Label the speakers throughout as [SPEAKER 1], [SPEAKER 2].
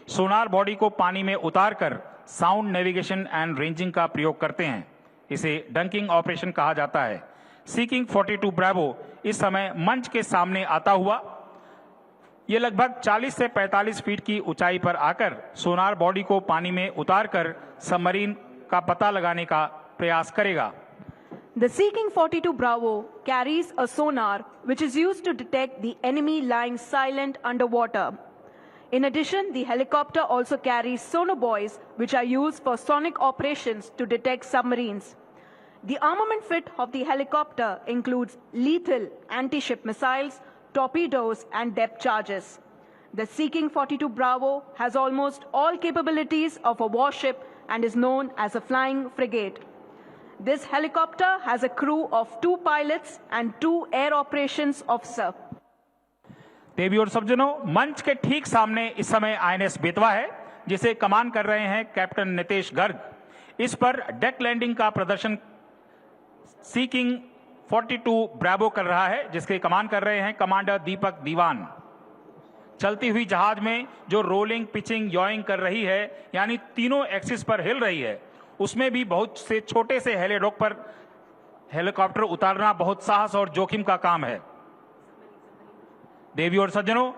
[SPEAKER 1] सोनार body को पानी में उतारकर साउंड नेविगेशन एंड रेंजिंग का प्रयोग करते हैं। इसे डंकिंग ऑपरेशन कहा जाता है। सीकिंग 42 ब्रावो इस समय मंच के सामने आता हुआ ये लगभग 40 से 45 फीट की ऊंचाई पर आकर सोनार बॉडी को पानी में उतारकर सबमरीन का पता लगाने का प्रयास करेगा।
[SPEAKER 2] The Seeking 42 Bravo carries a sonar which is used to detect the enemy lying silent underwater. In addition, the helicopter also carries sonobuoys which are used for sonic operations to detect submarines. The armament fit of the helicopter includes lethal anti-ship missiles, torpedoes and depth charges. The Seeking 42 Bravo has almost all capabilities of a warship and is known as a flying frigate. This helicopter has a crew of 2 pilots and 2 air operations officer.
[SPEAKER 1] देवी और सज्जनों, मंच के ठीक सामने इस समय INS Betwa है जिसे कमान कर रहे हैं कैप्टन नितेश गर्ग। इस पर डेक लैंडिंग का प्रदर्शन सीकिंग 42 ब्रावो कर रहा है जिसके कमान कर रहे हैं कमांडर दीपक दीवान। चलती हुई जहाज में जो रोलिंग, पिचिंग, यॉइंग कर रही है यानी तीनों एक्सिस पर हिल रही है, उसमें भी बहुत से छोटे से हेलीडॉक पर हेलीकॉप्टर उतारना बहुत साहस और जोखिम का काम है। देवी और सज्जनों,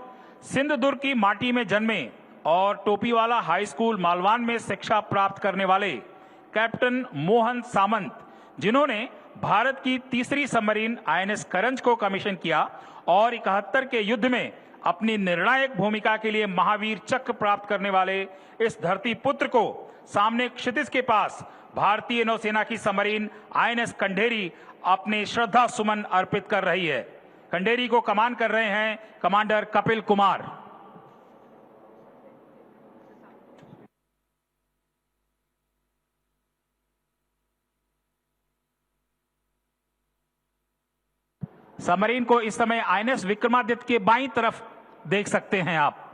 [SPEAKER 1] सिंधुदुर्ग की माटी में जन्मे और टोपीवाला हाई स्कूल मालवान में शिक्षा प्राप्त करने वाले कैप्टन मोहन सामंत, जिन्होंने भारत की तीसरी सबमरीन आईएनएस करंज को कमीशन किया और 71 के युद्ध में अपनी निर्णायक भूमिका के लिए महावीर चक्र प्राप्त करने वाले इस धरती पुत्र को सामने क्षितिज के पास भारतीय नौसेना की सबमरीन आईएनएस कंढेरी अपने श्रद्धा सुमन अर्पित कर रही है। कंढेरी को कमान कर रहे हैं कमांडर कपिल कुमार। सबमरीन को इस समय आईएनएस विक्रमादित्य के बाईं तरफ देख सकते हैं आप।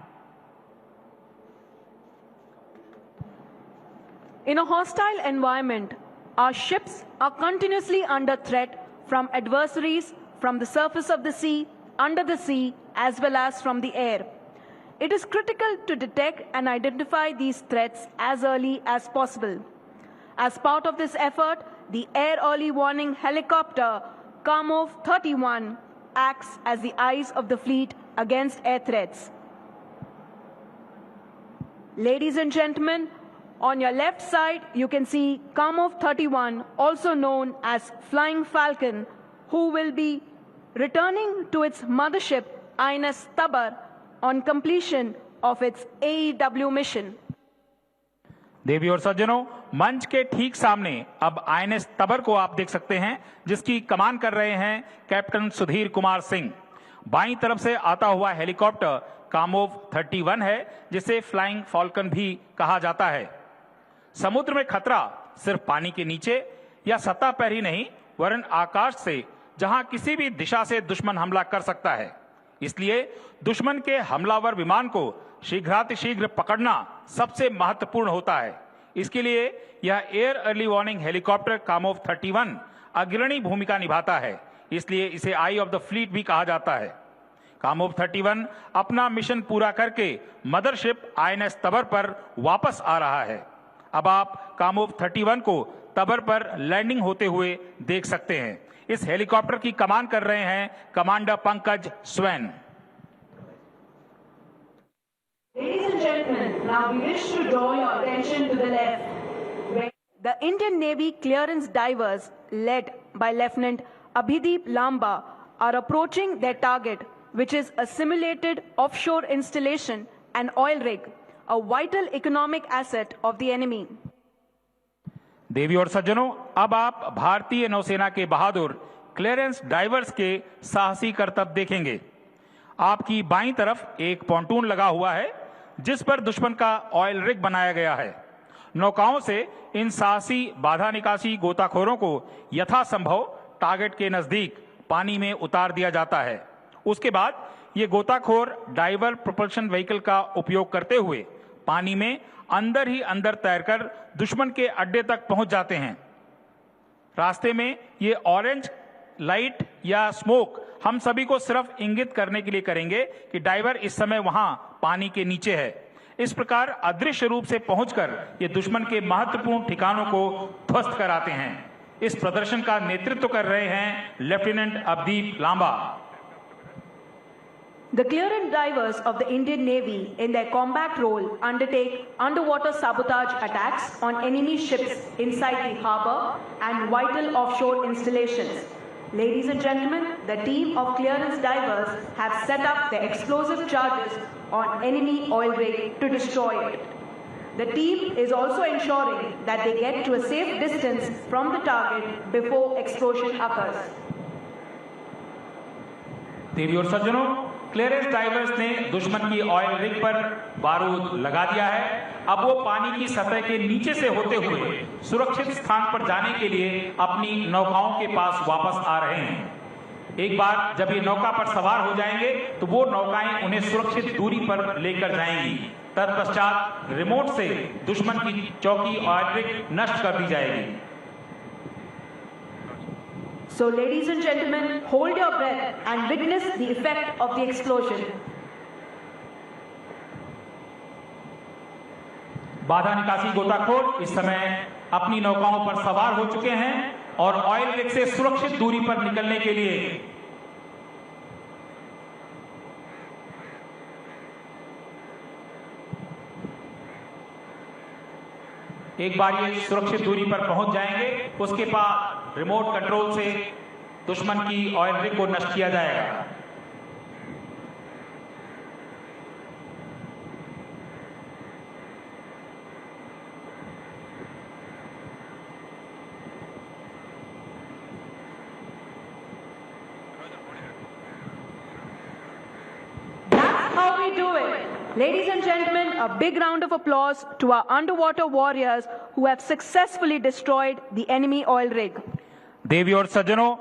[SPEAKER 2] In a hostile environment, our ships are continuously under threat from adversaries from the surface of the sea, under the sea, as well as from the air. It is critical to detect and identify these threats as early as possible. As part of this effort, the Air Early Warning Helicopter Kamov 31 acts as the eyes of the fleet against air threats. Ladies and gentlemen, on your left side, you can see Kamov 31, also known as Flying Falcon, who will be returning to its mothership, INS Tabar, on completion of its AEW mission.
[SPEAKER 1] देवी और सज्जनों, मंच के ठीक सामने अब INS तबर को आप देख सकते हैं जिसकी कमान कर रहे हैं कैप्टन सुधीर कुमार सिंह। बाईं तरफ से आता हुआ हेलीकॉप्टर कामोव 31 है जिसे फ्लाइंग फॉल्कन भी कहा जाता है। समुद्र में खतरा सिर्फ पानी के नीचे या सतह पर ही नहीं वरन आकाश से, जहां किसी भी दिशा से दुश्मन हमला कर सकता है। इसलिए दुश्मन के हमलावर विमान को शीघ्रातिशीघ्र पकड़ना सबसे महत्वपूर्ण होता है। इसके लिए यह air early warning helicopter Kamov 31 अग्रणी भूमिका निभाता है, इसलिए इसे आई ऑफ द फ्लीट भी कहा जाता है। कामोव 31 अपना मिशन पूरा करके मदरशिप आईएनएस तबर पर वापस आ रहा है। अब आप कामोव 31 को तबर पर लैंडिंग होते हुए देख सकते हैं। इस हेलीकॉप्टर की कमान कर रहे हैं commander Pankaj swan.
[SPEAKER 2] Ladies and gentlemen, now we wish to draw your attention to the left. The Indian Navy clearance divers, led by Lieutenant Abhideep Lamba, are approaching their target, which is a simulated offshore installation and oil rig, a vital economic asset of the enemy.
[SPEAKER 1] देवी और सज्जनों, अब आप भारतीय नौसेना के बहादुर clearance diverse के साहसी करतब देखेंगे। आपकी बाईं तरफ एक पॉन्टून लगा हुआ है जिस पर दुश्मन का ऑयल रिग बनाया गया है। नौकाओं से इन साहसी बाधा निकासी गोताखोरों को यथासंभव टारगेट के नजदीक पानी में उतार दिया जाता है। उसके बाद ये गोताखोर डाइवर प्रोपल्शन व्हीकल का उपयोग करते हुए पानी में अंदर ही अंदर तैरकर दुश्मन के अड्डे तक पहुंच जाते हैं। रास्ते में ये ऑरेंज लाइट या स्मोक हम सभी को सिर्फ इंगित करने के लिए करेंगे कि डाइवर इस समय वहां पानी के नीचे है। इस प्रकार अदृश्य रूप से पहुंचकर ये दुश्मन के महत्वपूर्ण ठिकानों को ध्वस्त कराते हैं। इस प्रदर्शन का नेतृत्व कर रहे हैं lieutenant Avdeep Lamba.
[SPEAKER 2] The clearance divers of the Indian Navy in their combat role undertake underwater sabotage attacks on enemy ships inside the harbor and vital offshore installations. Ladies and gentlemen, the team of clearance divers have set up the explosive charges on enemy oil rig to destroy it. The team is also ensuring that they get to a safe distance from the target before explosion occurs.
[SPEAKER 1] देवी और सज्जनों, clearance diverse ने दुश्मन की oil rig पर बारूद लगा दिया है। अब वो पानी की सतह के नीचे से होते हुए सुरक्षित स्थान पर जाने के लिए अपनी नौकाओं के पास वापस आ रहे हैं। एक बार जब ये नौका पर सवार हो जाएंगे तो वो नौकाएं उन्हें सुरक्षित दूरी पर लेकर जाएंगी। तत्पश्चात रिमोट से दुश्मन की चौकी ऑयल रिग नष्ट कर दी जाएगी।
[SPEAKER 2] So, ladies and gentlemen, hold your breath and witness the effect of the explosion.
[SPEAKER 1] बाधा निकासी गोताखोर इस समय अपनी नौकाओं पर सवार हो चुके हैं और ऑयल रिग से सुरक्षित दूरी पर निकलने के लिए एक बार ये सुरक्षित दूरी पर पहुंच जाएंगे, उसके बाद रिमोट कंट्रोल से दुश्मन की ऑयल रिग को नष्ट किया जाएगा।
[SPEAKER 2] That's how we do it. Ladies and gentlemen, a big round of applause to our underwater warriors who have successfully destroyed the enemy oil rig.
[SPEAKER 1] देवी और सज्जनों,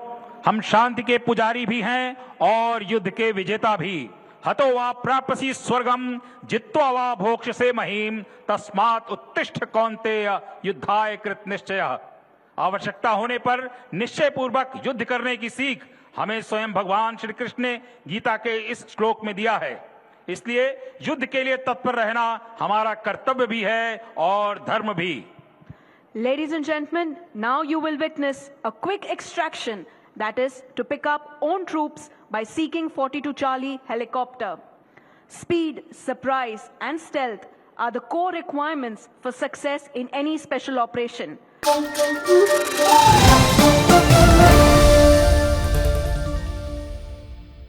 [SPEAKER 1] हम शांति के पुजारी भी हैं और युद्ध के विजेता भी। हतो वा प्राप्यसि स्वर्गम जित्वा वा भोक्ष्यसे महीम तस्मात् उत्तिष्ठ कौन्तेय युद्धाय कृत निश्चयः। आवश्यकता होने पर निश्चय पूर्वक युद्ध करने की सीख हमें स्वयं भगवान श्री कृष्ण ने गीता के इस श्लोक में दिया है। इसलिए युद्ध के लिए तत्पर रहना हमारा कर्तव्य भी है और धर्म भी।
[SPEAKER 2] Ladies and gentlemen, now you will witness a quick extraction, that is to pick up own troops by seeking 42 Charlie helicopter. Speed, surprise and stealth are the core requirements for success in any special operation.